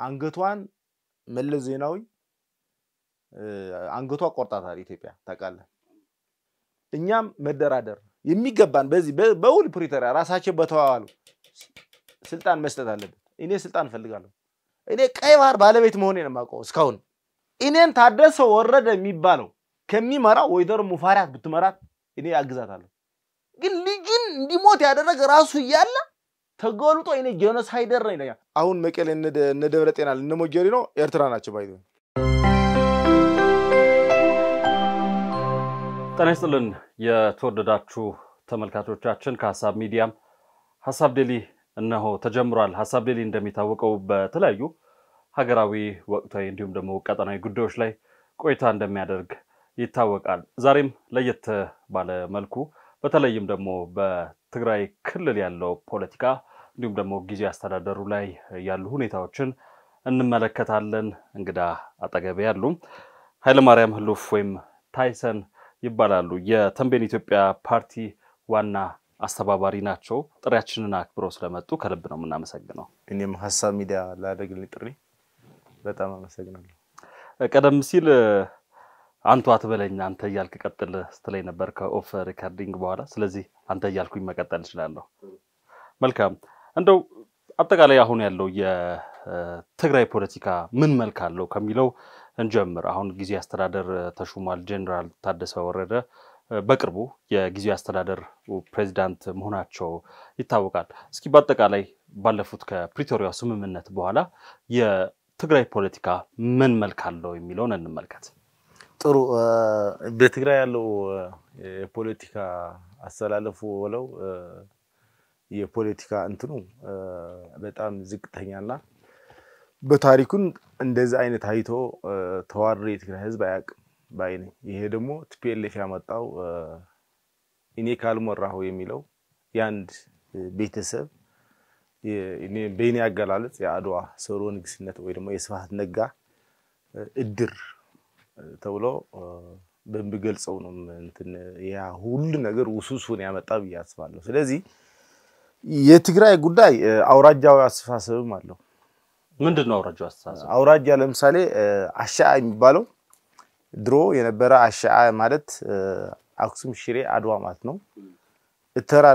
አንገቷን መለስ ዜናዊ አንገቷ ቆርጣታል ኢትዮጵያ ታውቃለህ እኛም መደራደር የሚገባን በዚህ በውል ፕሪቶሪያ ራሳቸው በተዋዋሉ ስልጣን መስጠት አለበት እኔ ስልጣን ፈልጋለሁ እኔ ቀይ ባህር ባለቤት መሆኔ ነው ማቆ እስካሁን እኔን ታደሰ ወረደ የሚባለው ከሚመራው ወይደር ሙፋሪያት ብትመራት እኔ ያግዛታለሁ ግን ልጅን እንዲሞት ያደረገ ራሱ ይያለ ተጎልጦ እኔ ጄኖሳይደር ነኝ ይላል አሁን መቀሌ እነ ደብረጤና ለነሞጀሪ ነው ኤርትራ ናቸው ባይዱ ተነስተልን የተወደዳችሁ ተመልካቾቻችን ከሐሳብ ሚዲያም ሐሳብ ዴሊ እነሆ ተጀምሯል ሐሳብ ዴሊ እንደሚታወቀው በተለያዩ ሀገራዊ ወቅታዊ እንዲሁም ደግሞ ቀጠናዊ ጉዳዮች ላይ ቆይታ እንደሚያደርግ ይታወቃል ዛሬም ለየት ባለ መልኩ በተለይም ደግሞ በትግራይ ክልል ያለው ፖለቲካ እንዲሁም ደግሞ ጊዜ አስተዳደሩ ላይ ያሉ ሁኔታዎችን እንመለከታለን እንግዳ አጠገብ ያሉ ኃይለ ማርያም ህሉፍ ወይም ታይሰን ይባላሉ የተንቤን ኢትዮጵያ ፓርቲ ዋና አስተባባሪ ናቸው ጥሪያችንን አክብረው ስለመጡ ከልብ ነው እናመሰግነው እኔም ሐሳብ ሚዲያ ላደግልኝ ጥሪ በጣም አመሰግናለሁ ቀደም ሲል አንተ አትበለኝ አንተ ያልክ ቀጥል ስትለይ ነበር ከኦፍ ሪካርዲንግ በኋላ ስለዚህ አንተ ያልኩኝ መቀጠል ይችላልው መልካም እንደው አጠቃላይ አሁን ያለው የትግራይ ፖለቲካ ምን መልክ አለው ከሚለው እንጀምር አሁን ጊዜ አስተዳደር ተሹማል ጀነራል ታደሰ ወረደ በቅርቡ የጊዜ አስተዳደር ፕሬዝዳንት መሆናቸው ይታወቃል እስኪ በአጠቃላይ ባለፉት ከፕሪቶሪያ ስምምነት በኋላ የትግራይ ፖለቲካ ምን መልክ አለው የሚለውን እንመልከት ጥሩ በትግራይ ያለው የፖለቲካ አስተላለፉ ወለው የፖለቲካ እንትኑ በጣም ዝቅተኛና በታሪኩን እንደዚህ አይነት አይቶ ተዋርዶ የትግራይ ህዝብ አያውቅም ባይኔ ይሄ ደግሞ ቲፒኤልኤፍ ያመጣው እኔ ካልመራሁ የሚለው ያንድ ቤተሰብ እኔ በእኔ ያገላለጽ ያድዋ ሰሮ ንግስነት ወይ ደግሞ የስፋት ነጋ እድር ተብሎ በሚገልጸው ነው እንትን ያ ሁሉ ነገር ውሱሱን ያመጣው ያስባለሁ ስለዚህ የትግራይ ጉዳይ አውራጃው አስተሳሰብም አለው ምንድነው አውራጃው አስተሳሰብ አውራጃ ለምሳሌ አሻአ የሚባለው ድሮ የነበረ አሻአ ማለት አክሱም ሽሬ አድዋ ማለት ነው እተራ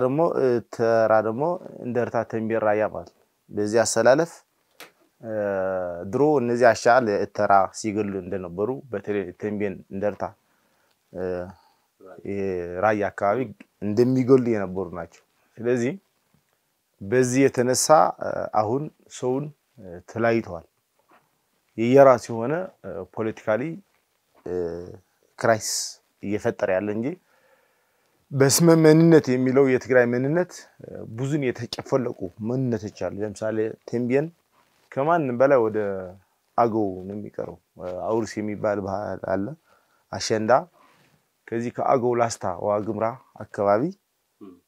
ደግሞ እንደርታ ተንቤን ራያ ማለት በዚህ አሰላለፍ ድሮ እነዚህ አሻአ ለእተራ ሲገሉ እንደነበሩ በተለይ ተንቤን እንደርታ ራያ አካባቢ እንደሚገሉ የነበሩ ናቸው ስለዚህ በዚህ የተነሳ አሁን ሰውን ተላይቷል የየራስ የሆነ ፖለቲካሊ ክራይሲስ እየፈጠረ ያለ እንጂ በስመመንነት የሚለው የትግራይ መንነት ብዙን የተጨፈለቁ መንነቶች አሉ ለምሳሌ ተንቤን ከማን በላይ ወደ አገው ነው የሚቀረው አውርስ የሚባል ባህል አለ አሸንዳ ከዚህ ከአገው ላስታ ዋግምራ አካባቢ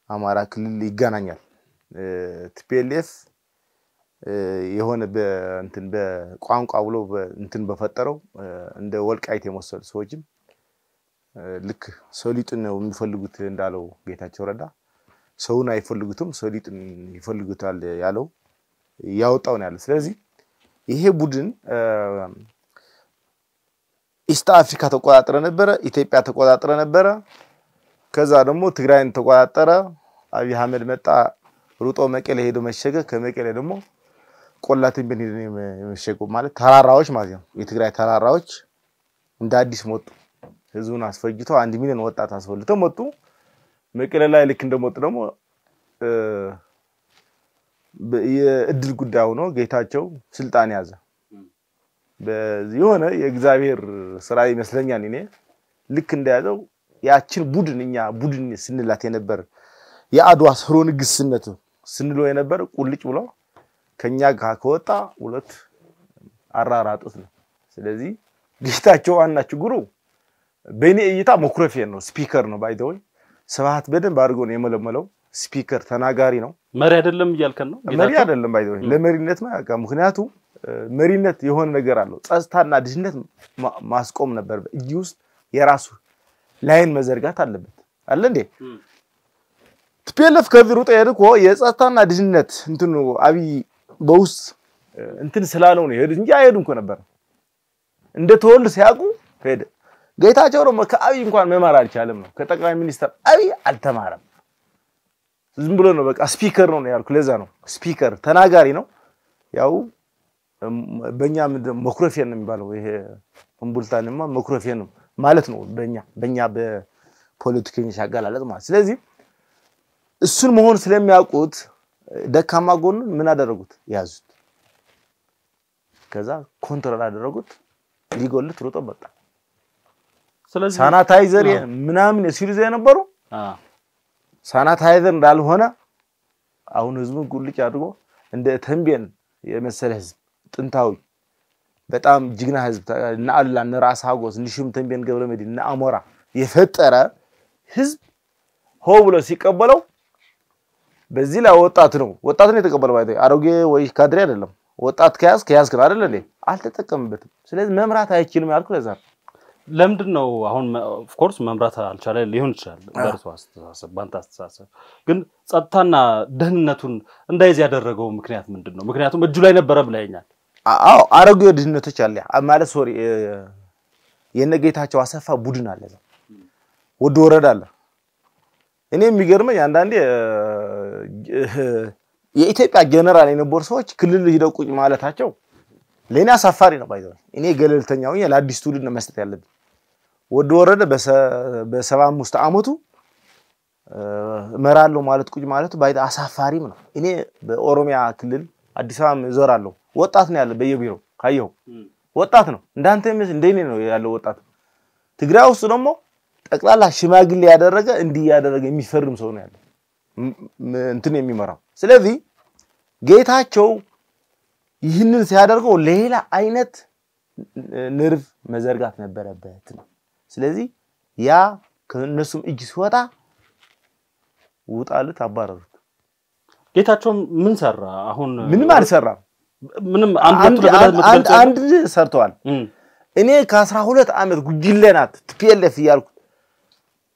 አማራ ክልል ይገናኛል ቲፒኤልኤፍ የሆነ በእንትን በቋንቋ ብሎ እንትን በፈጠረው እንደ ወልቃይት የመሰሉ ሰዎችም ልክ ሶሊጥን ነው የሚፈልጉት እንዳለው ጌታቸው ረዳ ሰውን አይፈልጉትም ሶሊጥን ይፈልጉታል ያለው ያወጣው ነው ያለ ስለዚህ ይሄ ቡድን ኢስት አፍሪካ ተቆጣጣረ ነበር ኢትዮጵያ ተቆጣጣረ ነበር ከዛ ደግሞ ትግራይን ተቆጣጣረ አብይ አህመድ መጣ ሩጦ መቀሌ ሄዶ መሸገ ከመቀሌ ደግሞ ቆላትን በኔ መሸጉ ማለት ተራራዎች ማለት ነው የትግራይ ተራራዎች እንደ አዲስ ሞጡ ህዝቡን አስፈጅተው 1 ሚሊዮን ወጣት አስፈልተው ሞጡ መቀሌ ላይ ልክ እንደሞጡ ደግሞ የእድል ጉዳይ ሆኖ ጌታቸው ስልጣን ያዘ በዚህሆነ የእግዚአብሔር ስራ ይመስለኛል እኔ ልክ እንደያዘው ያችን ቡድንኛ ቡድን ስንላት የነበር የአድዋ ሰሮ ንግስነት ስንሎ የነበር ቁልጭ ብሎ ከኛ ጋር ከወጣ ሁለት አራራጡት ነው ስለዚህ ጌታቸው ዋና ችግሩ በእኔ እይታ መኩረፊያ ነው ስፒከር ነው ባይደው ሰባት በደንብ አድርጎ ነው የመለመለው ስፒከር ተናጋሪ ነው መሪ አይደለም ይያልከን ነው መሪ አይደለም ባይደው ለመሪነት ማያቃ ምክንያቱም መሪነት የሆነ ነገር አለው ጸጥታና ድህነት ማስቆም ነበር እጂ ውስጥ የራሱ ላይን መዘርጋት አለበት አለ እንዴ ቲፒኤልኤፍ ከዚህ ሩጦ የድኮ የጸጥታና ድህነት እንትኑ አብይ በውስጥ እንትን ስላለው ነው ሄድ እንጂ አይሄዱም እኮ ነበር እንደ ተወልድ ሲያውቁ ሄደ ጌታቸው ደግሞ ከአብይ እንኳን መማር አልቻለም ነው ከጠቅላይ ሚኒስትር አብይ አልተማረም ዝም ብሎ ነው በቃ ስፒከር ነው ያልኩ ለዛ ነው ስፒከር ተናጋሪ ነው ያው በእኛ መኩረፊያ ነው የሚባለው ይሄ እንቡልታንማ መኩረፊያ ነው ማለት ነው በእኛ በፖለቲከኞች አጋላለጥ ማለት ስለዚህ እሱን መሆን ስለሚያውቁት ደካማ ጎኑን ምን አደረጉት ያዙት ከዛ ኮንትሮል አደረጉት ሊጎልት ሮጦ በቃ ስለዚህ ሳናታይዘር ምናምን ሲሪዝ የነበሩ ሳናታይዘር እንዳልሆነ አሁን ህዝቡን ጉልጭ አድርጎ እንደ ተንቤን የመሰለ ህዝብ ጥንታዊ በጣም ጅግና ህዝብ እና አላ ነራስ ሀጎስ ንሽም ተንቤን ገብረመዲና አሞራ የፈጠረ ህዝብ ሆ ብሎ ሲቀበለው በዚህ ላይ ወጣት ነው የተቀበለው ባይታይ አሮጌ ወይ ካድሬ አይደለም ወጣት ከያዝክ አይደል እንዴ አልተጠቀምበትም ስለዚህ መምራት አይችልም ያልኩ ለዛ ለምንድነው አሁን ኦፍ ኮርስ መምራት አልቻለ ሊሆን ይችላል በርሱ አስተሳሰብ ባንተ አስተሳሰብ ግን ጸጥታና ደህንነቱን እንዳይዝ ያደረገው ምክንያት ምንድነው ምክንያቱም እጁ ላይ ነበር ብለኛል አዎ አሮጌ ድህነቶች አለ ማለት ሶሪ የነጌታቸው አሰፋ ቡድን አለ ወደ ወረዳ አለ እኔ የሚገርመኝ አንዳንዴ የኢትዮጵያ ጀነራል የነበሩ ሰዎች ክልል ሄደው ቁጭ ማለታቸው ለኔ አሳፋሪ ነው ባይዘው እኔ ገለልተኛው ለአዲስ ትውልድ ነው መስጠት ያለብኝ ወደ ወረደ በ75 አመቱ መራለው ማለት ቁጭ ማለት ባይዳ አሳፋሪም ነው እኔ በኦሮሚያ ክልል አዲስ አበባ ዞራለሁ ወጣት ነው ያለ በየቢሮ ካየው ወጣት ነው እንዳንተ እንደኔ ነው ያለው ወጣት ትግራይ ውስጥ ደግሞ ጠቅላላ ሽማግሌ ያደረገ እንዲህ ያደረገ የሚፈርም ሰው ነው ያለው እንትን የሚመራው ስለዚህ ጌታቸው ይህንን ሲያደርገው ሌላ አይነት ነርቭ መዘርጋት ነበረበት ስለዚህ ያ ከነሱም እጅ ሲወጣ ውጣለት አባረሩት ጌታቸው ምን ሰራ አሁን ምንም አልሰራም ምንም አንድ ሰርተዋል እኔ ከ12 አመት ጉጅለናት ቲፒኤልኤፍ ይያልኩ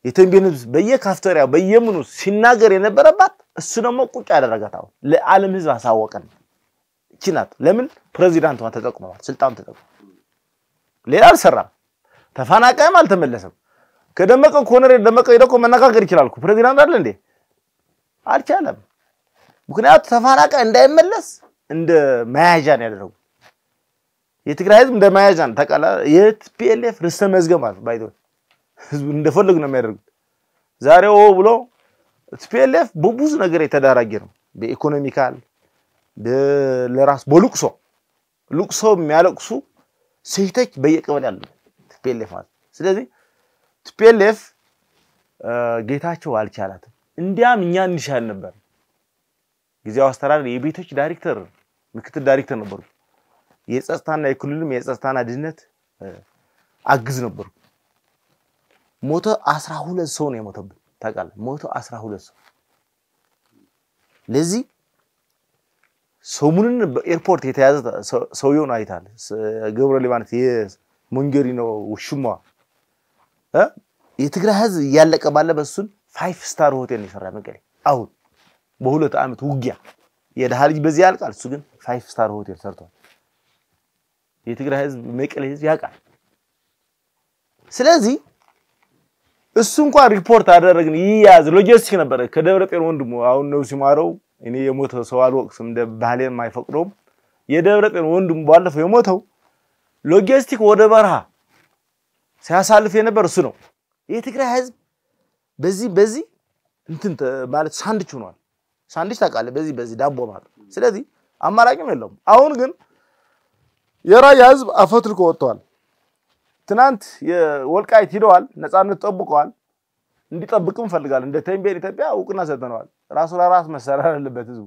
የተንቤን በየካፍተሪያው በየምኑ ሲናገር የነበረባት እሱ ደግሞ ቁጭ ያደረጋታው ለዓለም ህዝብ አሳወቀን ቺናት ለምን ፕሬዝዳንቷ ተጠቅመዋል ስልጣን ተጠቅመው ሌላ አልሰራም ተፋናቃይም አልተመለሰም ከደመቀ ኮነሬ ደመቀ ይደቆ መነጋገር ይችላልኩ ፕሬዝዳንት አይደል እንዴ አልቻለም ምክንያቱም ተፋናቃይ እንዳይመለስ እንደ ማያጃን ያደረጉ የትግራይ ህዝብ እንደ ማያጃን ተቀላ የቲፒኤልኤፍ ርዕሰ መዝገማት ባይዶ ህዝብ እንደፈለጉ ነው የሚያደርጉት ዛሬው ብሎ ቲፒኤልኤፍ በብዙ ነገር የተዳራገ ነው በኢኮኖሚካል ለራስ በሉቅሶ የሚያለቅሱ ሴቶች በየቀበሌ አሉ ቲፒኤልኤፍ ስለዚህ ቲፒኤልኤፍ ጌታቸው አልቻላትም እንዲያም እኛ እንሻል ነበር ጊዜው አስተዳደር የቤቶች ዳይሬክተር ምክትል ዳይሬክተር ነበሩ የጸጥታና የክልሉም የጸጥታና ድህነት አግዝ ነበሩ ሞቶ 12 ሰው ነው የሞተብን ታውቃለህ ሞቶ 12 ሰው ለዚህ ሰሙንን በኤርፖርት የተያዘ ሰውየውን አይታል ገብረ ሊባኖስ የሞንገሪ ነው ውሽማ የትግራይ ህዝብ ያለቀ ባለበሱን 5 ስታር ሆቴል ይሰራ መቀሌ አሁን በሁለት አመት ውጊያ የዳህልጅ በዚህ ያልቃል እሱ ግን 5 ስታር ሆቴል ሰርቷል የትግራይ ህዝብ መቀሌ ህዝብ ያውቃል ስለዚህ እሱ እንኳን ሪፖርት አደረግን ይያዝ ሎጂስቲክ ነበር ከደብረጤን ወንድሙ አሁን ነው ሲማረው እኔ የሞተ ሰው አልወቅስም እንደ ባህሌን ማይፈቅዶም የደብረጤን ወንድሙ ባለፈው የሞተው ሎጂስቲክ ወደ በረሃ ሲያሳልፍ የነበር እሱ ነው የትግራይ ህዝብ በዚህ እንትን ማለት ሳንድች ሆኗል ሳንድች ታቃለ በዚህ ዳቦ ማለት ስለዚህ አማራጭም የለውም አሁን ግን የራያ ህዝብ አፈትልኮ ወጥቷል ትናንት የወልቃይት ሂደዋል ነፃነት ጠብቀዋል እንዲጠብቅም ፈልጋል እንደ ተንቤን ኢትዮጵያ እውቅና ሰጥተናል ራሱ ለራስ መሰራር አለበት ህዝቡ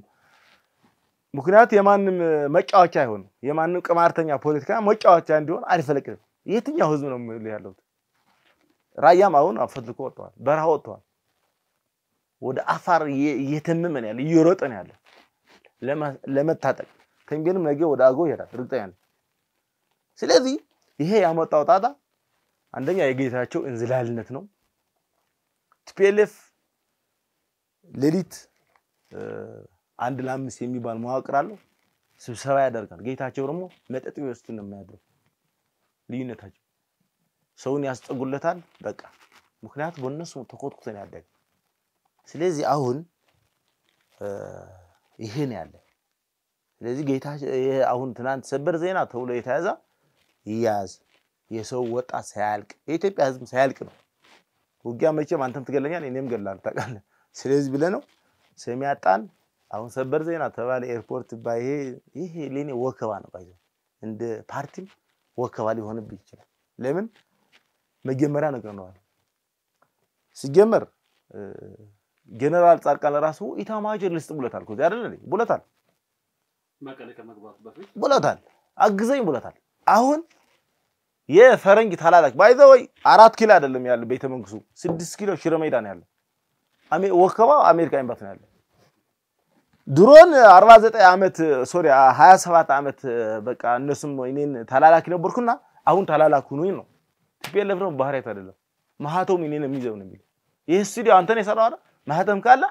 ምክንያት የማንም መጫወቻ አይሆን የማንም ቅማርተኛ ፖለቲካ መጫወቻ እንዲሆን አልፈለቅም የትኛው ህዝብ ነው ያለው ራያም አሁን አፈትልኮ ወጥቷል በረሃ ወጥቷል ወደ አፋር እየተመመን ያለ እየሮጠን ያለ ለመታጠቅ ተንቤንም ነገ ወደ አጎ ይሄዳል ርግጠኛ ስለዚህ ይሄ ያመጣው ጣጣ አንደኛ የጌታቸው እንዝላልነት ነው ቲፒኤልኤፍ ሌሊት አንድ ለአምስት የሚባል መዋቅር አለው ስብሰባ ያደርጋል ጌታቸው ደግሞ መጠጥ ይወስድ ነው የሚያድረው ልዩነታቸው ሰውን ያስጠጉለታል በቃ ምክንያቱም በእነሱ ተቆጥቁተን ያደገ ስለዚህ አሁን ይሄን ያለ ስለዚህ ጌታቸው አሁን ትናንት ሰበር ዜና ተብሎ የተያዘ ይያዝ የሰው ወጣት ሳያልቅ የኢትዮጵያ ህዝብ ሳያልቅ ነው ውጊያ መቼም አንተም ትገለኛል እኔም ገላል ታውቃለህ ስለዚህ ብለ ነው ሰሚያጣን አሁን ሰበር ዜና ተባለ ኤርፖርት ባይ ይሄ ለኔ ወከባ ነው ባይዘ እንደ ፓርቲም ወከባ ሊሆንብኝ ይችላል ለምን መጀመሪያ ነገር ነው ሲጀመር ጀነራል ጻድቃን ራሱ ኢታማጆር ልስጥ ብለታል ኮዚ አይደል ብለታል መቀሌ ከመግባቱ በፊት ብለታል አግዘኝ ብለታል አሁን የፈረንጅ ታላላክ ባይዘው 4 ኪሎ አይደለም ያለ ቤተ መንግስቱ 6 ኪሎ ሽረ ሜዳ ነው ያለ ወከባ አሜሪካ ኤምባሲ ነው ያለ ድሮን 49 አመት ሶሪ 27 አመት በቃ እነሱም እኔን ታላላክ ነበርኩና አሁን ታላላኩ ነው ቲፒኤልኤፍ ነው ባህሪያት አይደለም ማሃቶም እኔን የሚዘው ነው የሚል ይሄ ስቱዲዮ አንተን የሰራው አይደል ማሃተም ካለ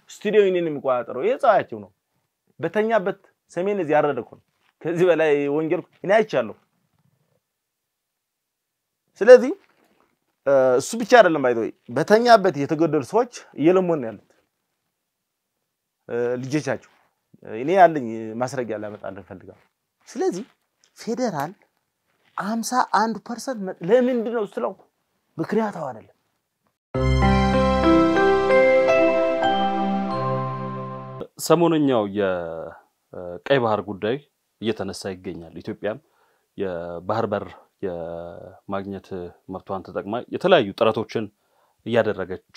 ስቱዲዮ እኔን የሚቋጠረው የጻያቸው ነው በተኛበት ሰሜን እዚህ ያረደኩ ከዚህ በላይ ወንጀል እኔ አይቻለሁ ስለዚህ እሱ ብቻ አይደለም ባይዘው በተኛበት የተገደሉ ሰዎች እየለሞን ያሉት ልጆቻቸው እኔ ያለኝ ማስረጃ ላመጣልህ ፈልጋለሁ ስለዚህ ፌደራል 51% ለምንድን ነው ስለው ምክንያታው አይደለም ሰሞኑኛው የቀይ ባህር ጉዳይ እየተነሳ ይገኛል ኢትዮጵያም የባህር በር የማግኘት መብቷን ተጠቅማ የተለያዩ ጥረቶችን እያደረገች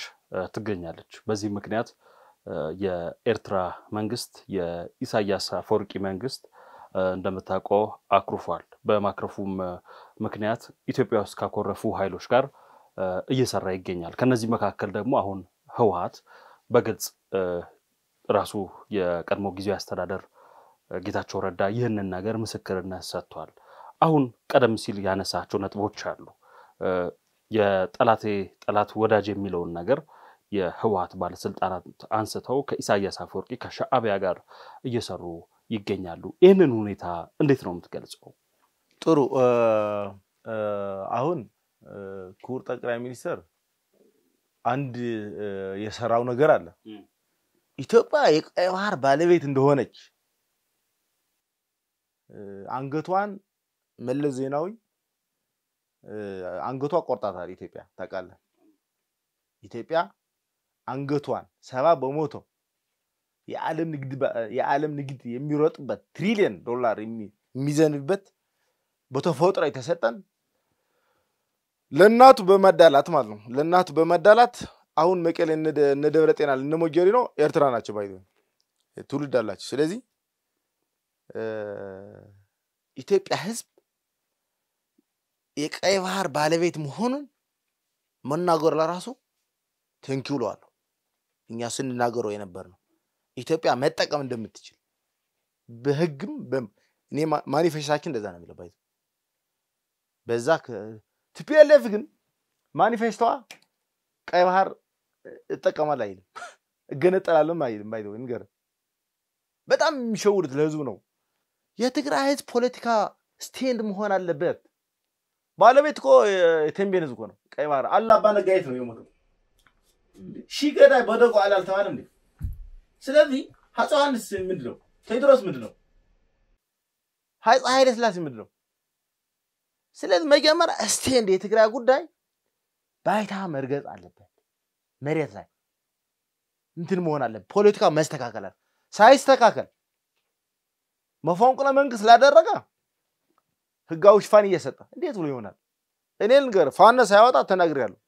ትገኛለች በዚህ ምክንያት የኤርትራ መንግስት የኢሳያስ አፈወርቂ መንግስት እንደምታውቀው አክሩፏል በማክረፉም ምክንያት ኢትዮጵያ ውስጥ ካኮረፉ ኃይሎች ጋር እየሰራ ይገኛል ከነዚህ መካከል ደግሞ አሁን ህወሓት በግልጽ ራሱ የቀድሞ ጊዜያዊ አስተዳደር ጌታቸው ረዳ ይህንን ነገር ምስክርነት ሰጥቷል አሁን ቀደም ሲል ያነሳቸው ነጥቦች አሉ የጠላቴ ጠላት ወዳጅ የሚለውን ነገር የህወሓት ባለስልጣናት አንስተው ከኢሳያስ አፈወርቂ ከሻዕቢያ ጋር እየሰሩ ይገኛሉ ይሄንን ሁኔታ እንዴት ነው የምትገልጸው ጥሩ አሁን ክቡር ጠቅላይ ሚኒስትር አንድ የሰራው ነገር አለ ኢትዮጵያ የቀይ ባህር ባለቤት እንደሆነች አንገቷን መለስ ዜናዊ አንገቷ ቆርጣታል ኢትዮጵያ ታውቃለህ ኢትዮጵያ አንገቷን 70% የዓለም ንግድ የሚሮጥበት ትሪሊየን ዶላር የሚዘንብበት በተፈጥሮ የተሰጠን ለናቱ በመዳላት ማለት ነው ለናቱ በመዳላት አሁን መቀሌ እንደደብረጤና ለነሞጀሪ ነው ኤርትራ ናቸው ባይዘው ትውልድ አላችሁ ስለዚህ ኢትዮጵያ ህዝብ የቀይ ባህር ባለቤት መሆኑን መናገር ለራሱ ተንኪው ነው እኛ ስንናገረው የነበርነው ኢትዮጵያ መጠቀም እንደምትችል በህግም እኔ ማኒፌስታችን እንደዛ ነው የሚለው ባይዘው በዛ ቲፒኤልኤፍ ግን ማኒፌስቶዋ ቀይ ባህር እጠቀማል አይልም እገነጠላለሁ አይልም ባይዘው እንገር በጣም የሚሸውሩት ለህዝቡ ነው የትግራይ ህዝብ ፖለቲካ ስቴንድ መሆን አለበት ባለቤት እኮ የቴምቤን ህዝብ ነው ቀይ ባህር አላባ ነጋይት ነው የሞተው ሺገዳይ በደቆ አላልተዋል እንዴ ስለዚህ ሐጻንስ ምንድነው ቴድሮስ ምንድነው ኃይለ ሥላሴ ምንድነው ስለዚህ መጀመሪያ ስቴንድ የትግራይ ጉዳይ ባይታ መርገጥ አለበት መሬት ላይ እንትን መሆን አለበት ፖለቲካ መስተካከል ሳይስተካከል መፈንቅለ መንግስት ላደረጋ ህጋው ሽፋን እየሰጠ እንዴት ብሎ ይሆናል እኔ ልንገር ፋና ሳይወጣ ተናግሬያለሁ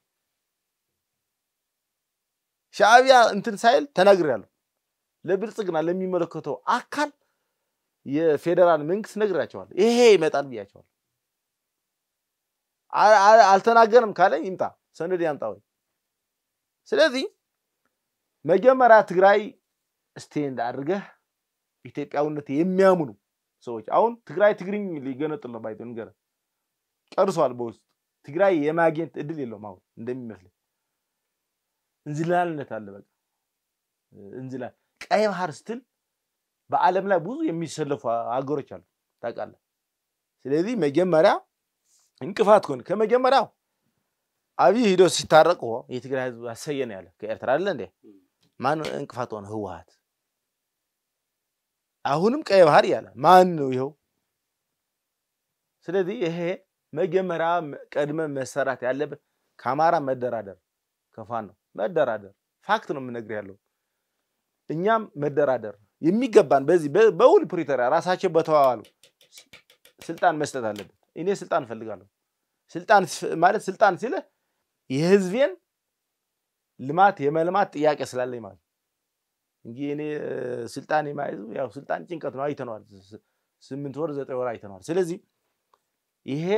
ሻዕቢያ እንትን ሳይል ተናግሬያለሁ ለብልጽግና ለሚመለከተው አካል የፌደራል መንግስት ነግራቸዋል ይሄ ይመጣል ብያቸዋል አልተናገርም ካለ ይምጣ ሰነድ ያምጣው ስለዚህ መጀመሪያ ትግራይ ስቴንድ አድርገህ ኢትዮጵያውነት የሚያምኑ ሰዎች አሁን ትግራይ ትግሪኝ ሊገነጥል ነው ባይተን ገረ ቀርሷል በውስጥ ትግራይ የማግኘት እድል የለውም አሁን እንደሚመስል እንዝላልነት አለ በቃ እንዝላል ቀይ ባህር ስትል በዓለም ላይ ብዙ የሚሰለፉ አገሮች አሉ ታውቃለህ ስለዚህ መጀመሪያ እንቅፋት ሆነ ከመጀመሪያው አብይ ሄዶ ሲታረቁ የትግራይ ህዝብ አሰየነ ያለ ከኤርትራ አይደል እንዴ ማን እንቅፋት ሆነ ህወሓት አሁንም ቀይ ባህር ያለ ማን ነው ይሄው ስለዚህ ይሄ መጀመሪያ ቀድመ መሰራት ያለበት ከአማራ መደራደር ከፋን ነው መደራደር ፋክት ነው የምነግርህ ያለው እኛም መደራደር የሚገባን በዚህ በውል ፕሪቶሪያ ራሳቸው በተዋዋሉ ስልጣን መስጠት አለበት እኔ ስልጣን ፈልጋለሁ ስልጣን ማለት ስልጣን ሲለ የህዝቤን ልማት የመልማት ጥያቄ ስላለኝ ማለት እንጂ እኔ ስልጣን የማይዙ ያው ስልጣን ጭንቀት ነው አይተናል 8 ወር 9 ወር አይተናል ስለዚህ ይሄ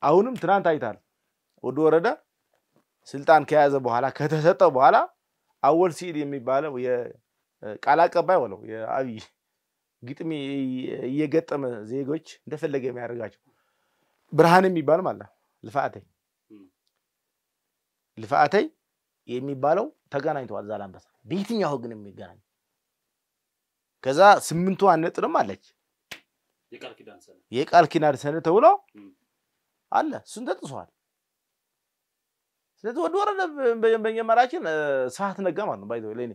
አሁንም ትናንት አይታል ወደ ወረዳ ስልጣን ከያዘ በኋላ ከተሰጠ በኋላ አወል ሲል የሚባለው የቃል አቀባይ ወለው የአብይ ግጥሚ እየገጠመ ዜጎች እንደፈለገ የሚያደርጋቸው ብርሃን የሚባል ማለት ልፋአተይ የሚባለው ተገናኝተዋል ዛላምበሳ በየትኛው ግን የሚገናኝ ከዛ 8ቱ አንጥርም አለች የቃል ኪዳን ሰነድ ተብሎ አለ እሱን ተጥሷል ስለዚህ ወደ ወረደ በየመራችን ሰዓት ነጋ ማለት ነው ባይዘው ለኔ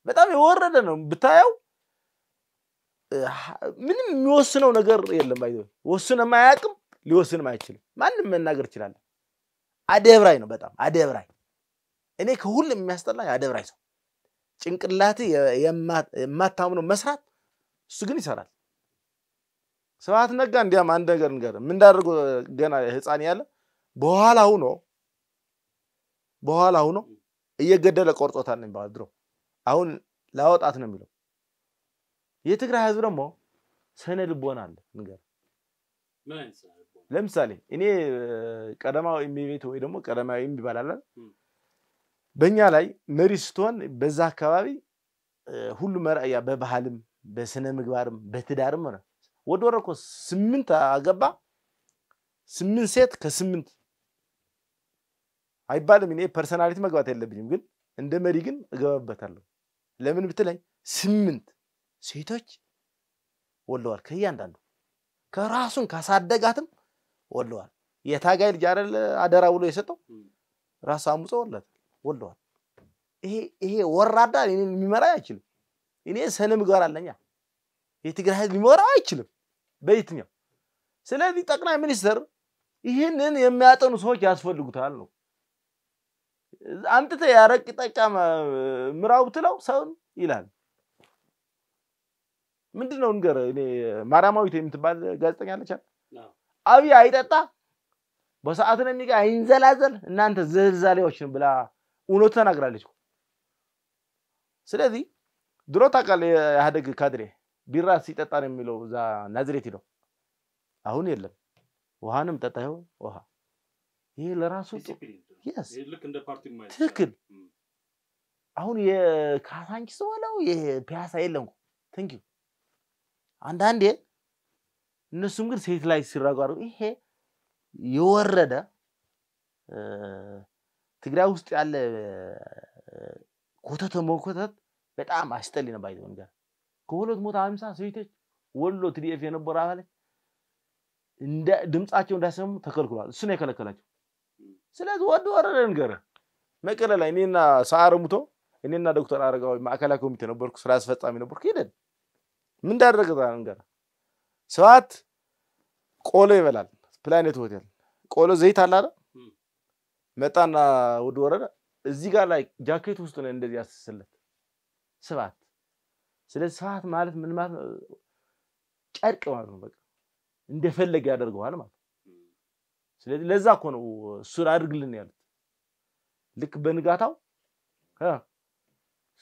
በጣም የወረደ ነው ብታየው ምንም የሚወስነው ነገር የለም ባይዘው ወስነው ማያቅም ሊወስንም አይችልም ማንንም መናገር ይችላል አደብራይ ነው በጣም አደብራይ እኔ ከሁሉም የሚያስጠላኝ አደብራይ ሰው ጭንቅላት የማታምነው መስራት እሱ ግን ይሰራል ሰዓት ነጋ እንዲያም አንድ ነገር እንገር ምን እንዳደርጎ ገና ህፃን ያለ በኋላ ሆኖ እየገደለ ቆርጦታል ነው የሚባለው ድሮ አሁን ላወጣት ነው የሚለው የትግራይ ህዝብ ደግሞ ሰነድ ልቦናል እንገር ለምሳሌ እኔ ቀደማው የሚቤት ወይ ደግሞ ቀደማው የሚባላል በእኛ ላይ መሪ ስትሆን በዛ አካባቢ ሁሉ መራያ በባህልም በስነ ምግባርም በትዳርም ነው ወደወረኮ 8 አገባ 8 ሴት ከ8 አይባልም እኔ ፐርሰናሊቲ መግባት የለብኝም ግን እንደ መሪ ግን እገባበታለሁ ለምን ብትለኝ 8 ሴቶች ወለዋል ከያንዳንዱ ከራሱን ካሳደጋትም ወለዋል የታጋይ ልጅ አይደል አደራ ብሎ የሰጠው ራስ አሙጾ ወለዋል ይሄ ወራዳ እኔን የሚመራ አይችልም እኔ ሰነ ምግባር አለኛ የትግራይ ህዝብ ሊመራ አይችልም በየትኛው ስለዚህ ጠቅላይ ሚኒስትር ይሄንን የሚያጠኑ ሰዎች ያስፈልጉታል ነው አንተ ያረቅ ጠቃማ ምራው ትለው ሰው ይላል ምንድነው እንገር እኔ ማራማዊት የምትባል ጋዜጠኛ አለች አብይ አይጠጣ በሰዓት ነው የሚጋ አይንዘላዘል እናንተ ዘልዛሌዎችን ብላ እውነት ተናግራለች ስለዚህ ድሮ ታቃለ ያደግ ካድሬ ቢራ ሲጠጣ ነው የሚለው ዛ ናዝሬት ይለው አሁን የለም ውሃንም ጠጣው ውሃ ይሄ ለራሱ yes ልክ እንደ ፓርቲ ማይል ትክክል አሁን የካሳንቺስ ወለው የፒያሳ የለም thank you አንዳንዴ እነሱም ግን ሴት ላይ ሲራጋሩ ይሄ የወረደ ትግራይ ውስጥ ያለ ኮተት በጣም አስጠሊ ነው ባይዘው ነገር ከ250 ሴቶች ወሎ ትዲኤፍ የነበረ አባለ እንደ ድምጻቸው እንዳሰሙ ተከልክሏል እሱ ነው የከለከላቸው ስለዚህ ወረደ ነገር መቀለ ላይ እኔና ሳአረሙቶ እኔና ዶክተር አረጋው ማዕከላዊ ኮሚቴ ነበርኩ ስራ አስፈጻሚ ነበርኩ ሄደን ምን እንዳደረገ ነገር ሰዓት ቆሎ ይበላል ፕላኔት ሆቴል ቆሎ ዘይት አለ አይደል መጣና ወደ ወረደ እዚህ ጋር ላይ ጃኬት ውስጥ ነው እንደዚህ ያስሰለት ሰዓት ስለዚህ ሰዓት ማለት ምን ማለት ጨርቅ ማለት ነው በቃ እንደፈለገ ያደርገዋል ማለት ስለዚህ ለዛ እኮ ነው ሱራ አድርግልን ያሉት ልክ በንጋታው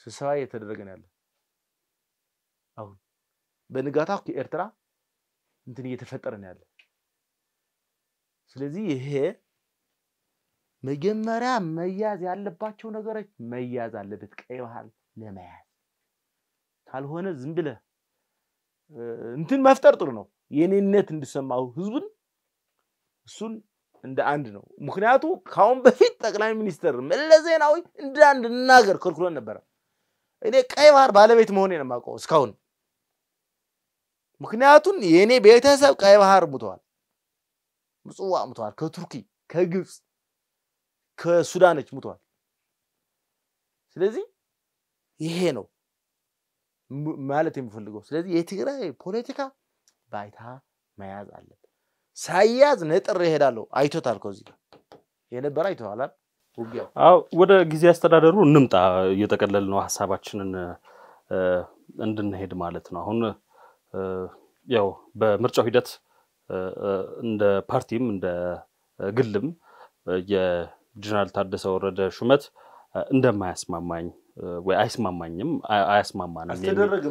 ስብሰባ የተደረገ ነው ያለው አሁን በንጋታው ከኤርትራ እንትን እየተፈጠረ ነው ያለው ስለዚህ ይሄ መጀመሪያ መያዝ ያለባቸው ነገሮች መያዝ አለበት ቀይ ባህል ለመያዝ ካልሆነ ዝም ብለ እንትን መፍጠር ጥሩ ነው የኔነት እንድሰማው ህዝቡን እሱን እንደ አንድ ነው ምክንያቱ ካሁን በፊት ጠቅላይ ሚኒስትር መለስ ዜናዊ እንደ አንድ እናገር ከልክሎን ነበር እኔ ቀይ ባህር ባለቤት መሆኔን ነው የማውቀው እስካሁን ምክንያቱም የኔ ቤተሰብ ቀይ ባህር ሙተዋል ምጽዋ ሙተዋል ከቱርኪ ከግብጽ ከሱዳኖች ሙተዋል ስለዚህ ይሄ ነው ማለት የሚፈልገው ስለዚህ የትግራይ ፖለቲካ ባይታ መያዝ አለበት ሳያዝ ነጥር ይሄዳለው አይቶታል ከዚ የነበረ አይቶታል ውጊያው አው ወደ ጊዜ አስተዳደሩ እንምጣ እየተቀለል ነው ሐሳባችንን እንድንሄድ ማለት ነው አሁን ያው በምርጫው ሂደት እንደ ፓርቲም እንደ ግልም የጀነራል ታደሰ ወረደ ሹመት እንደማያስማማኝ ወይ አይስማማኝም አያስማማንም አስተደረገ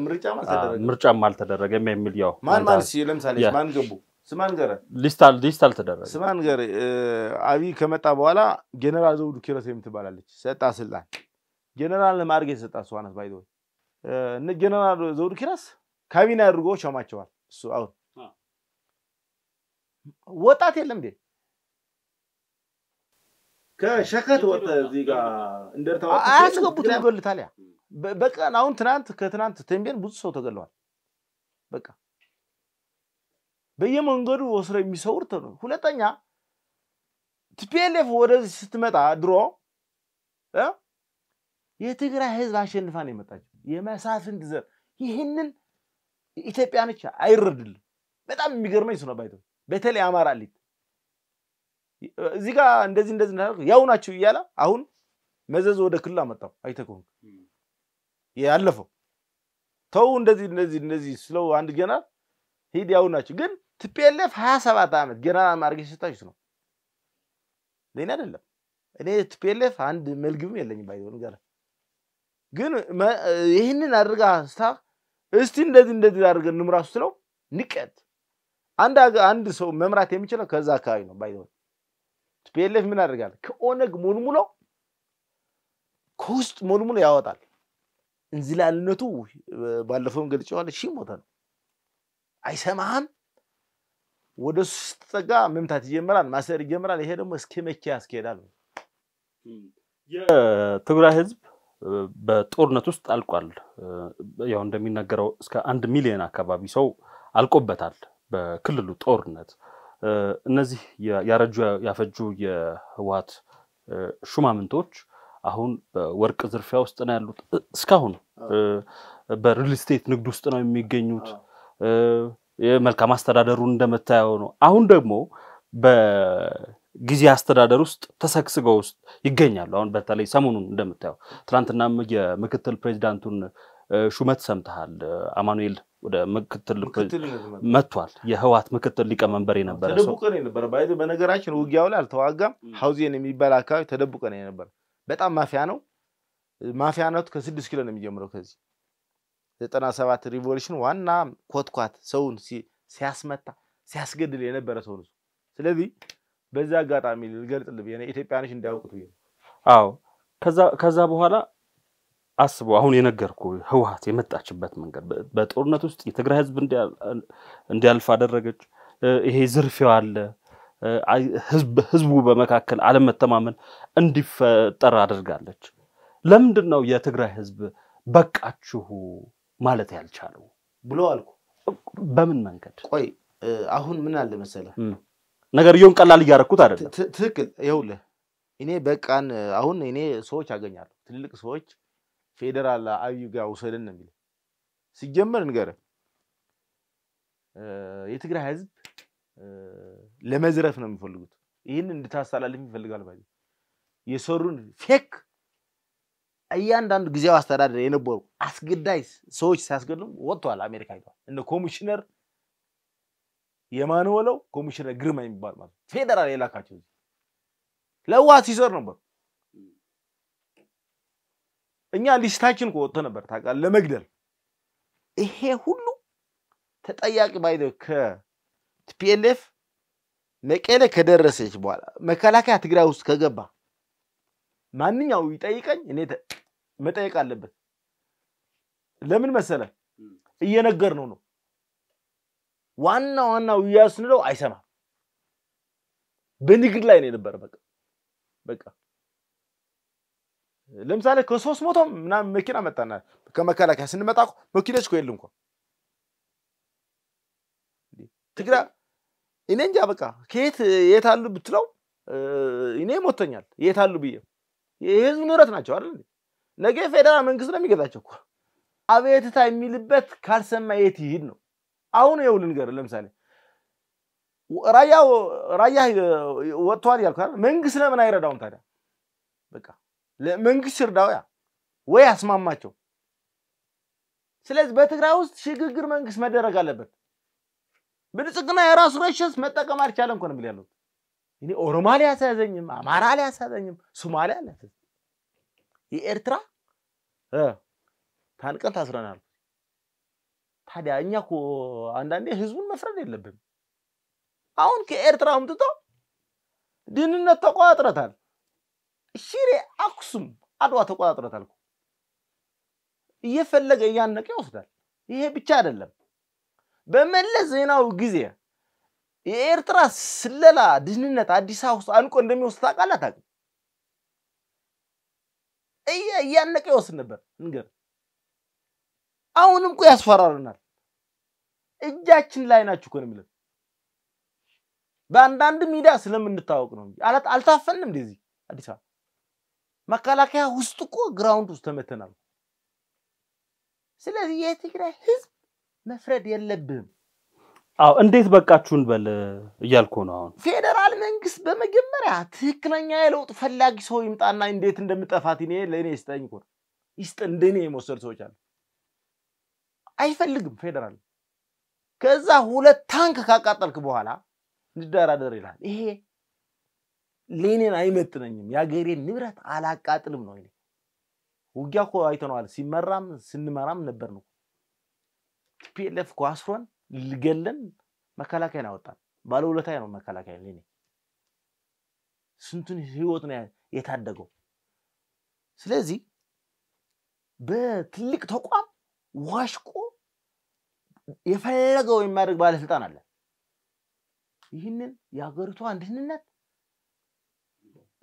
ምርጫም አልተደረገም የሚል ያው ማን ለምሳሌ ማን ገቡ ስማን ገረ ሊስታል ተደረገ ስማን ገረ አቢ ከመጣ በኋላ ጀነራል ዘውዱ ኪሮስ የምትባላለች ሰጣ ስልጣን ጀነራል ለማርጌ ሰጣ ሷናት ባይዶ እነ ጀነራል ዘውዱ ኪሮስ ካቢኔ አድርጎ ሸማቸዋል እሱ አሁን ወጣት የለም እንዴ ከሸከት ወጣ እዚህ ጋር እንደርታው አስገቡት ይገሉታል ያ በቃ አሁን ከትናንት ተንቤን ብዙ ሰው ተገለዋል በቃ በየመንገዱ ወስረ የሚሰውርት ነው ሁለተኛ ቲፒኤልኤፍ ወደዚህ ስትመጣ ድሮ የትግራይ ህዝብ አሸንፋን የመጣች የመሳፍንት ዘር ይሄንን ኢትዮጵያኖች አይረዱል በጣም የሚገርመኝ ነው ባይቶ በተለይ አማራ ሊት እዚህ ጋር እንደዚህ ያው ናቸው ይያላ አሁን መዘዝ ወደ ክልል አመጣው አይተኮን ያለፈው ተው እንደዚህ ስለው አንድ ጀነራል ሂድ ያው ናቸው ግን ቲፒኤልኤፍ 27 አመት ጀነራል ማርጌ ሲታች ነው ለኔ አይደለም እኔ ቲፒኤልኤፍ አንድ መልግም የለኝም ባይሆን ጋር ግን ይሄንን አድርጋ እስቲ እንደዚህ አድርገን ንምራሱ ስለው ንቀት አንድ ሰው መምራት የሚችለው ከዛ አካባቢ ነው ባይሆን ቲፒኤልኤፍ ምን አድርጋል ከኦነግ ሙልሙሎ ኮስት ሙልሙሎ ያወጣል እንዝላልነቱ ባለፈው ገልጫዋል ሺሞታ ነው አይሰማም ወደ ስተጋ መምታት ይጀምራል ማሰር ይጀምራል ይሄ ደግሞ እስከመቼ ያስኬዳል የትግራይ ህዝብ በጦርነት ውስጥ አልቋል ያው እንደሚነገረው እስከ 1 ሚሊዮን አካባቢ ሰው አልቆበታል በክልሉ ጦርነት እነዚህ ያፈጁ የህዋት ሹማምንቶች አሁን በወርቅ ዝርፊያ ውስጥ ነው ያሉት እስካሁን በሪል ስቴት ንግድ ውስጥ ነው የሚገኙት የመልካም አስተዳደሩ እንደመታየው ነው አሁን ደግሞ በጊዜ አስተዳደር ውስጥ ተሰክስገው ውስጥ ይገኛሉ አሁን በተለይ ሰሞኑን እንደምታየው ትላንትናም የምክትል ፕሬዝዳንቱን ሹመት ሰምተሃል አማኑኤል ወደ ምክትል መጥቷል የህዋት ምክትል ሊቀመንበር የነበረ ሰው ተደብቆ ነበር ባይዘ በነገራችን ውጊያው ላይ አልተዋጋም ሃውዚን የሚባል አካባቢ ተደብቆ ነበር በጣም ማፊያነቱ ከ6 ኪሎ ነው የሚጀምረው ከዚህ 97 ሪቮሉሽን ዋና ኮትኳት ሰውን ሲያስመታ ሲያስገድል የነበረ ሰው ነው ስለዚህ በዛ አጋጣሚ ልገልጽልህ የኔ ኢትዮጵያኖች እንዲያውቁት ይሄ አዎ ከዛ በኋላ አስበው አሁን የነገርኩ ህዋት የመጣችበት መንገድ በጦርነት ውስጥ የትግራይ ህዝብ እንዲያልፍ አደረገች ይሄ ዝርፊያው አለ ህዝቡ በመካከል አለመተማመን እንዲፈጠር አድርጋለች ለምንድነው የትግራይ ህዝብ በቃችሁ ማለት ያልቻለው ብሎ አልኩ በምን መንገድ ቆይ አሁን ምን አለ መሰለህ ነገር ይሁን ቀላል ያረኩት አይደለም ትክክል ይኸውልህ እኔ በቃን አሁን እኔ ሰዎች አገኛለሁ ትልልቅ ሰዎች ፌደራል አብዩ ጋር ወሰደን ነው የሚለው ሲጀመር ንገረ የትግራይ ህዝብ ለመዝረፍ ነው የሚፈልጉት ይሄንን እንድታሳላልፍ ይፈልጋል ባይ የሰሩን ፌክ እያንዳንዱ ጊዜው አስተዳደር የነበሩ አስገዳይ ሰዎች ሲያስገድሉ ወጥቷል አሜሪካ ይቷል እነ ኮሚሽነር የማንወለው ኮሚሽነር ግርማ የሚባል ማለት ፌደራል የላካቸው ለዋት ሲሰር ነበር እኛ ሊስታችን ቆጥቶ ነበር ታቃል ለመግደል ይሄ ሁሉ ተጠያቂ ባይደ ከቲፒኤልኤፍ መቀሌ ከደረሰች በኋላ መከላከያ ትግራይ ውስጥ ከገባ ማንኛው ይጠይቀኝ እኔ መጠየቅ አለበት ለምን መሰለ እየነገር ነው ዋናው ያስነው አይሰማም በንግድ ላይ ነው ነበር በቃ ለምሳሌ ከ300 ምናምን መኪና መጣና ከመከላከያ ስንመጣ እኮ መኪኖች እኮ የሉም እኮ ትግራይ እኔ እንጃ በቃ ከየት የት አሉ ብትለው እኔ ሞተኛል የት አሉ ብዬ የህዝብ ንብረት ናቸው አይደል ነገ ፌደራል መንግስት ነው የሚገዛቸው እኮ አቤትታ የሚልበት ካልሰማ የት ይሄድ ነው አሁን ይኸውልህ ነገር ለምሳሌ ራያ ወጥቷል ያልካል መንግስት ለምን አይረዳውም ታዲያ በቃ ለመንግስት ይርዳው ያ ወይ አስማማቸው ስለዚህ በትግራይ ውስጥ ሽግግር መንግስት መደረግ አለበት ብልጽግና የራሱ ረሽስ መጠቀም አልቻለም እንኳን ብል ያለው እኔ ኦሮማሊያ ያሳዘኝም አማራሊያ ያሳዘኝም ሶማሊያ አለ የኤርትራ ታንቀን ታስረናል ታዲያ እኛ እኮ አንዳንዴ ህዝቡን መፍረድ የለብንም አሁን ከኤርትራ አምጥቶ ድንነት ተቋጥረታል ሽሬ አክሱም አድዋ ተቋጥረታል እየፈለገ ያነቀ ይወስዳል ይሄ ብቻ አይደለም በመለስ ዜናው ጊዜ የኤርትራ ስለላ ድንነት አዲስ አበባ ውስጥ አንቆ እንደሚወስድ ታውቃለህ ያነቀ ይወስድ ነበር እንገር አሁንም እኮ ያስፈራሩናል እጃችን ላይ ናችሁ እኮ ነው የሚለው በአንዳንድ ሚዲያ ስለምንታወቅ ነው አልታፈንም እንደዚህ አዲስ አበባ መከላከያ ውስጥ እኮ ግራውንድ ውስጥ ተመተናል ስለዚህ የትግራይ ህዝብ መፍረድ የለብም አው እንዴት በቃችሁን በል እያልኩ ነው አሁን ፌደራል መንግስት በመጀመሪያ ትክክለኛ የለውጥ ፈላጊ ሰው ይምጣና እንዴት እንደምጠፋት እኔ ለኔ ይስጠኝ እኮ ይስጥ እንደኔ የመሰል ሰዎች አሉ አይፈልግም ፌደራል ከዛ ሁለት ታንክ ካቃጠልክ በኋላ እንደራደር ይላል ይሄ ለኔን አይመጥነኝም ያገሬን ንብረት አላቃጥልም ነው ይሄ ውጊያ እኮ አይተነዋል ሲመራም ስንመራም ነበር ነው ፒኤልኤፍ ኳስሮን ልገለን መከላከያ ያወጣል ባለውለታዬ ነው መከላከያ ለኔ ስንቱን ህይወት ነው የታደገው ስለዚህ በትልቅ ተቋም ዋሽቆ የፈለገው የሚያደርግ ባለስልጣን አለ ይህንን ያገሪቱ አንድነት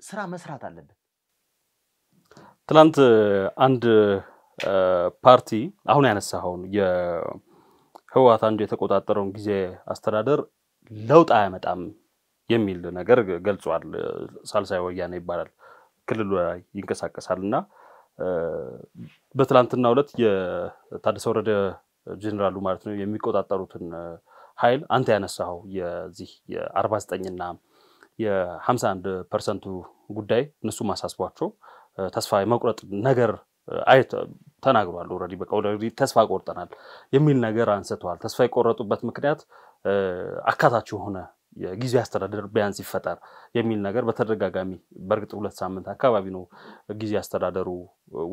ስራ መስራት አለበት ትላንት አንድ ፓርቲ አሁን ያነሳውን የህዋት አንዱ የተቆጣጠረውን ጊዜ አስተዳደር ለውጥ አያመጣም የሚል ነገር ገልጿል ሳልሳይ ወያኔ ይባላል ክልሉ ላይ ይንቀሳቀሳልና በትላንትናው ዕለት የታደሰ ወረደ ጀነራሉ ማለት ነው የሚቆጣጠሩትን ኃይል አንተ ያነሳው የዚህ የ49 እና የ51% ጉዳይ እነሱ ማሳስቧቸው ተስፋ የመቁረጥ ነገር አይተ ተናግሯል ኦሬዲ በቃ ኦሬዲ ተስፋ ቆርጠናል የሚል ነገር አንስተዋል ተስፋ የቆረጡበት ምክንያት አካታች ሆነ የጊዜ አስተዳደር ቢያንስ ይፈጠር የሚል ነገር በተደጋጋሚ በርግጥ 2 ሳምንት አካባቢ ነው ጊዜ አስተዳደሩ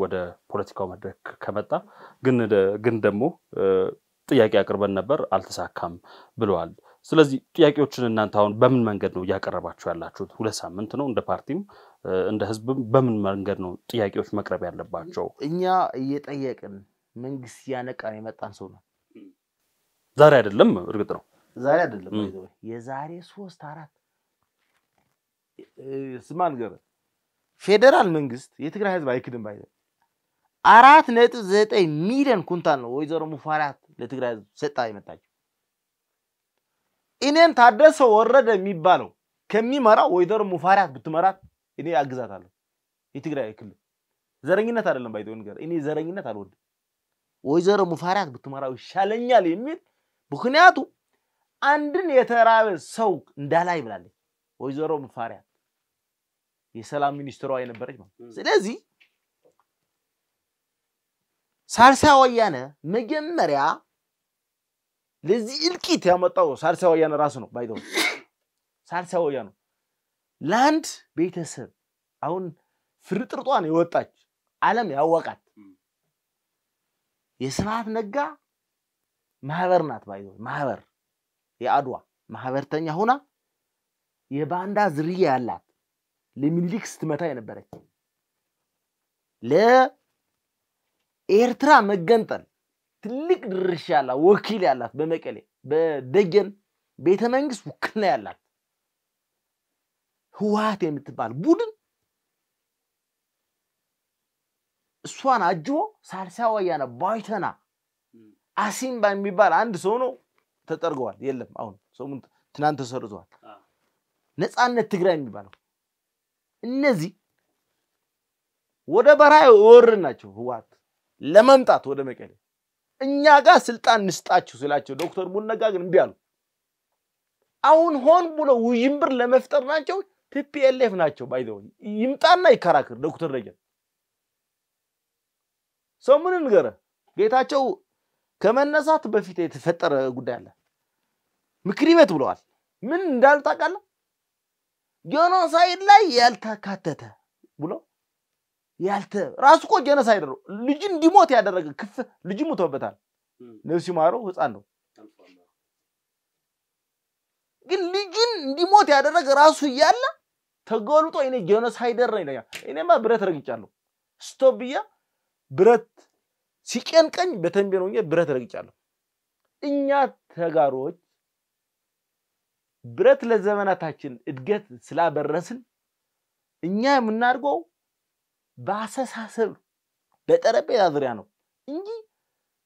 ወደ ፖለቲካው መድረክ ከመጣ ግን ደግሞ ጥያቄ አቅርበን ነበር አልተሳካም ብለዋል ስለዚህ ጥያቄዎችን እናንተ አሁን በምን መንገድ ነው ያቀርባችሁ ያላችሁት 2 ሳምንት ነው እንደ ፓርቲም እንደ ህዝብም በምን መንገድ ነው ጥያቄዎች መቅረብ ያለባቸው እኛ እየጠየቅን መንግስት ያነቃን የመጣን ሰው ነው ዛሬ አይደለም እርግጥ ነው ዛሬ አይደለም የዛሬ 3-4 ስማን ገረ ፌደራል መንግስት የትግራይ ህዝብ አይክድም ባይዘ 4.9 ሚሊዮን ኩንታል ነው ወይዘሮ ሙፋራት ለትግራይ ህዝብ ሰጣ ይመጣቸው እኔን ታደሰ ወረደ የሚባለው ከሚመራው ወይዘሮ ሙፋራት ብትመራት እኔ አግዛታለሁ የትግራይ ክልል ዘረኝነት አይደለም ባይዘው ነገር እኔ ዘረኝነት አልወድም ወይዘሮ ሙፋራት ብትመራው ይሻለኛል የሚል ምክንያቱ አንድን የተራበ ሰው እንዳላይ ብላለች ወይዘሮ ሙፋራት የሰላም ሚኒስትሯ የነበረች ማለት ስለዚህ ሳልሳይ ወያነ መጀመሪያ ለዚህ እልቂት ያመጣው ሳልሳይ ወያነ ራሱ ነው ባይዘው ሳልሳይ ወያነ ላንድ ቤተሰብ አሁን ፍርጥርጧን የወጣች ዓለም ያወቃት የስብሐት ነጋ ማህበር ናት ባይዘው ማህበር የአድዋ ማህበርተኛ ሆና የባንዳ ዝርያ ያላት ለሚኒሊክ ስትመታ የነበረች ለኤርትራ መገንጠል ትልቅ ድርሻ ያላት ወኪል ያላት በመቀሌ በደጀን ቤተ መንግስት ውክልና ያላት ህወሓት የምትባል ቡድን እሷን አጅቦ ሳልሳይ ወያነ ባይተና አሲምባ የሚባል አንድ ሰው ነው ተጠርገዋል የለም አሁን ሰሙን ትናንት ተሰርዟል ነፃነት ትግራይ የሚባለው እነዚህ ወደ በራይ ወርናቸው ህዋት ለመምጣት ወደ መቀሌ እኛ ጋር ስልጣን ንስጣችሁ ስላቸው ዶክተር ሙነጋ ግን እንዴ አሉ አሁን ሆን ብሎ ውይምብር ለመፍጠር ናቸው ቲፒኤልኤፍ ናቸው ባይዘው ይምጣና ይከራከር ዶክተር ደጀን ሰሙን ንገረ ጌታቸው ከመነሳት በፊት የተፈጠረ ጉዳይ አለ ምክሪ ቤት ብለዋል ምን እንዳልታቃለ ጄኖሳይድ ላይ ያልተካተተ ብሎ ያልተ ራሱ እኮ ጄኖሳይድ ነው ልጅ እንዲሞት ያደረገ ክፍ ልጅ ሞተበታል ነፍስ ይማረው ህፃን ነው ግን ልጅን እንዲሞት ያደረገ ራሱ ይያለ ተጎልጦ እኔ ጄኖሳይደር ነኝ ይላል እኔማ ብረት ረግጫለሁ ስቶብያ ብረት ሲቀንቀኝ በተንቤኖኝ ብረት ረግጫለሁ እኛ ተጋሮች ብረት ለዘመናታችን እድገት ስላበረስን እኛ የምናርገው ባሰሳሰብ በጠረጴዛ ዙሪያ ነው እንጂ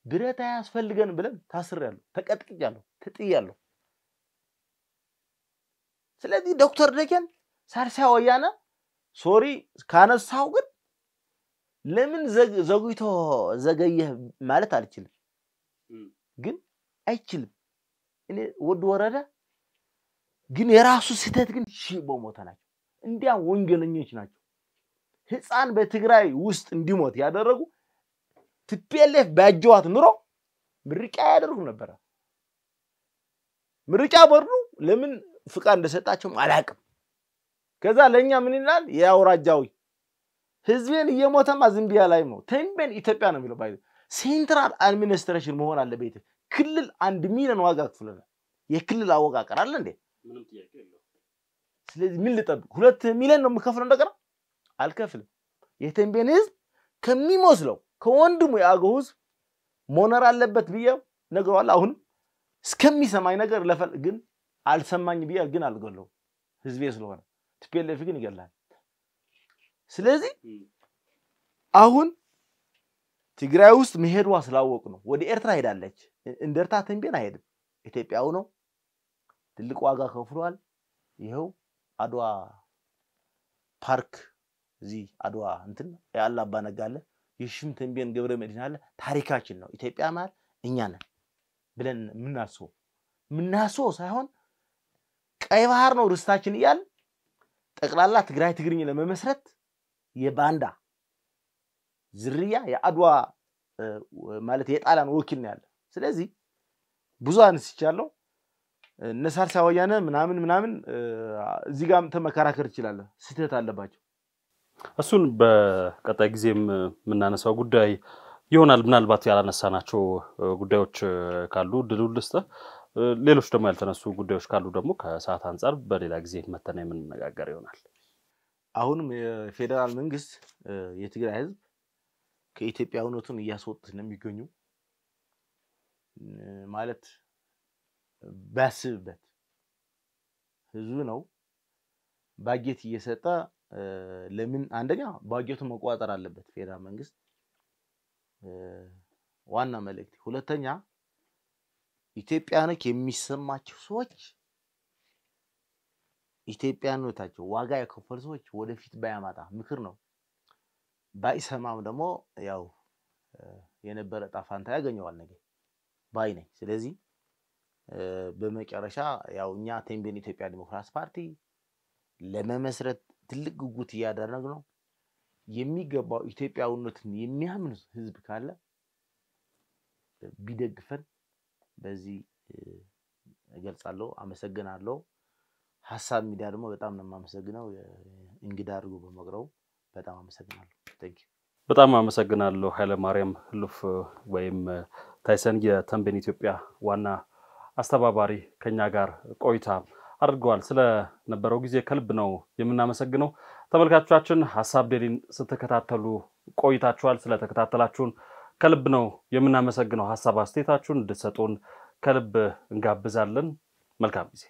ብረት ያስፈልገን ብለን ታስሬያለሁ ተቀጥቅጫለሁ ተጥያለሁ ስለዚህ ዶክተር ደጀን ሳልሳይ ወያነ ሶሪ ካነሳው ግን ለምን ዘጉይቶ ዘገየ ማለት አልችልም ግን አይችልም እኔ ወድ ወረደ ግን የራሱ ስህተት ግን ሽቦ ሞተናቸው እንዲያ ወንጀለኞች ናቸው ህፃን በትግራይ ውስጥ እንዲሞት ያደረጉ ቲፒኤልኤፍ ባጀዋት ኑሮ ምርጫ ያደርጉ ነበር ምርጫ ቦርዱ ለምን ፍቃድ እንደሰጣቸው አላቅም ከዛ ለኛ ምን ይላል ያውራጃው ህዝብን እየሞተማ ዝምቢያ ላይ ነው ተንበን ኢትዮጵያ ነው የሚለው ባይ ሴንትራል አድሚኒስትሬሽን መሆን አለበት ክልል 1 ሚሊዮን ዋጋ ክፍለና የክልል አወቃቀር አለ እንዴ ምንም ጥያቄ የለው ስለዚህ ምን ልጠብቅ 2 ሚሊዮን ነው የምከፍለው እንደገና አልከፍልም የተንበን ህዝብ ከሚሞስለው ከወንድሙ ያገው ህዝብ ሞነር አለበት ቢያው ነገዋል አሁን እስከሚሰማኝ ነገር ለፈል ግን አልሰማኝ ቢያ ግን አልገለው ህዝቤ ስለሆነ ቲፒኤልኤፍ ግን ይገላል ስለዚህ አሁን ትግራይ ውስጥ መሄድዋ ስላወቅ ነው ወደ ኤርትራ ሄዳለች እንደርታ ተንቤን አይሄድም ኢትዮጵያው ነው ትልቅ ዋጋ ከፍሏል ይሄው አድዋ ፓርክ እዚ አድዋ እንትን ያላ ባነጋለ የሽም ተንቤን ገብረ መድህን አለ ታሪካችን ነው ኢትዮጵያ ማለት እኛ ነን ብለን ምናስበው ሳይሆን ቀይ ባህር ነው ርስታችን ይያል ጠቅላላ ትግራይ ትግርኝ ለመመስረት የባንዳ ዝርያ የአድዋ ማለት የጣሊያን ወኪል ነው ያለ ስለዚህ ብዙ አንስቻለሁ ነሳልሳይ ወያነ ምናምን እዚህ ጋር ተመከራከር ይችላል ስህተት አለባቸው እሱን በቀጣይ ጊዜም ምናነሳው ጉዳይ ይሆናል ምናልባት ያላነሳናቸው ጉዳዮች ካሉ ድሉልስተ ሌሎች ደግሞ ያልተነሱ ጉዳዮች ካሉ ደግሞ ከሰዓት አንፃር በሌላ ጊዜ መተና የምንነጋገር ይሆናል አሁንም የፌደራል መንግስት የትግራይ ህዝብ ከኢትዮጵያውነቱን እያስወጡት ነው የሚገኙ ማለት ባስብበት ህዝቡ ነው ባጀት እየሰጠ ለምን አንደኛ ባጀቱን መቋጠር አለበት ፌደራል መንግስት ዋና መልእክት ሁለተኛ ኢትዮጵያኖች የሚሰማቸው ሰዎች ኢትዮጵያኖታቸው ዋጋ የከፈሉ ሰዎች ወደፊት ባያማጣ ምክር ነው ባይሰማም ደግሞ ያው የነበረ ጣፋንታ ያገኘዋል ነገር ባይ ነኝ ስለዚህ በመጨረሻ ያው እኛ ተንቤን ኢትዮጵያ ዲሞክራሲ ፓርቲ ለመመስረት ትልቅ ጉጉት ያደረግ ነው የሚገባው ኢትዮጵያውነትን የሚያምን ህዝብ ካለ ቢደግፈን በዚህ እገልጻለሁ አመሰግናለሁ ሐሳብ ሚዲያ ደግሞ በጣም ነው ማመሰግነው እንግዳ አድርጎ በመቅረቡ በጣም አመሰግናለሁ ታንኪ በጣም አመሰግናለሁ ኃይለ ማርያም ህሉፍ ወይም ታይሰን የተንቤን ኢትዮጵያ ዋና አስተባባሪ ከኛ ጋር ቆይታ አድርጓል ስለ ነበረው ጊዜ ከልብ ነው የምናመሰግነው ተመልካቾቻችን ሐሳብ ዴሊን ስትከታተሉ ቆይታችኋል ስለ ተከታተላችሁን ከልብ ነው የምናመሰግነው ሐሳብ አስተያየታችሁን እንድትሰጡን ከልብ እንጋብዛለን መልካም ጊዜ